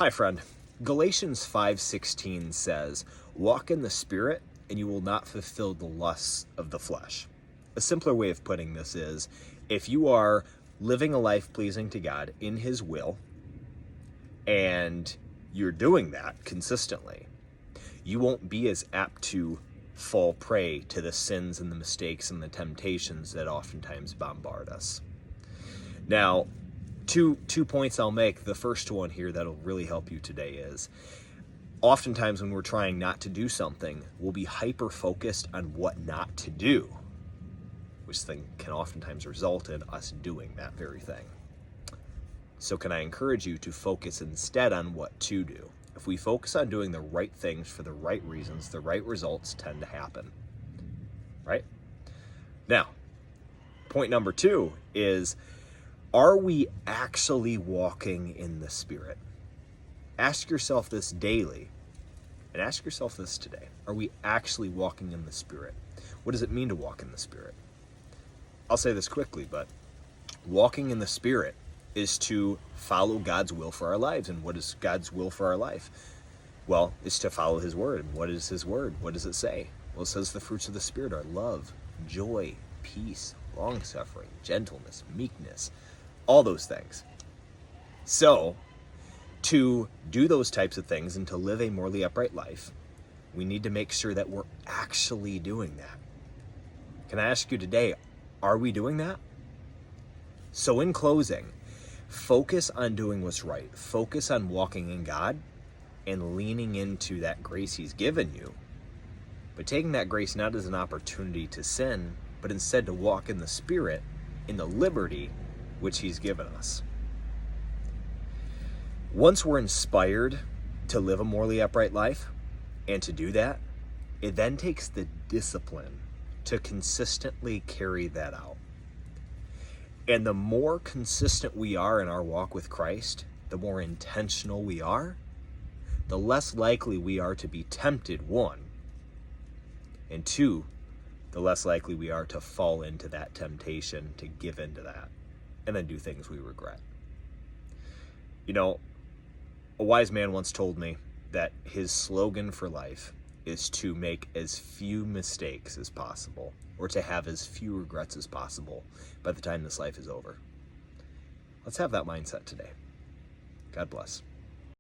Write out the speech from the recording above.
Hi, friend. Galatians 5:16 says, "Walk in the Spirit, and you will not fulfill the lusts of the flesh." A simpler way of putting this is, if you are living a life pleasing to God in His will, and you're doing that consistently, you won't be as apt to fall prey to the sins and the mistakes and the temptations that oftentimes bombard us. Now, two points I'll make. The first one here that'll really help you today is, oftentimes when we're trying not to do something, we'll be hyper-focused on what not to do, which thing can oftentimes result in us doing that very thing. So can I encourage you to focus instead on what to do? If we focus on doing the right things for the right reasons, the right results tend to happen, right? Now, point number 2 is, are we actually walking in the Spirit? Ask yourself this daily, and ask yourself this today. Are we actually walking in the Spirit? What does it mean to walk in the Spirit? I'll say this quickly, but walking in the Spirit is to follow God's will for our lives. And what is God's will for our life? Well, it's to follow His Word. And what is His Word? What does it say? Well, it says the fruits of the Spirit are love, joy, peace, long-suffering, gentleness, meekness, all those things. So, to do those types of things and to live a morally upright life, we need to make sure that we're actually doing that. Can I ask you today, are we doing that? So in closing, focus on doing what's right. Focus on walking in God and leaning into that grace He's given you, but taking that grace not as an opportunity to sin, but instead to walk in the Spirit, in the liberty which He's given us. Once we're inspired to live a morally upright life, and to do that, it then takes the discipline to consistently carry that out. And the more consistent we are in our walk with Christ, the more intentional we are, the less likely we are to be tempted, 1, and 2, the less likely we are to fall into that temptation, to give into that, and then do things we regret. You know, a wise man once told me that his slogan for life is to make as few mistakes as possible, or to have as few regrets as possible by the time this life is over. Let's have that mindset today. God bless.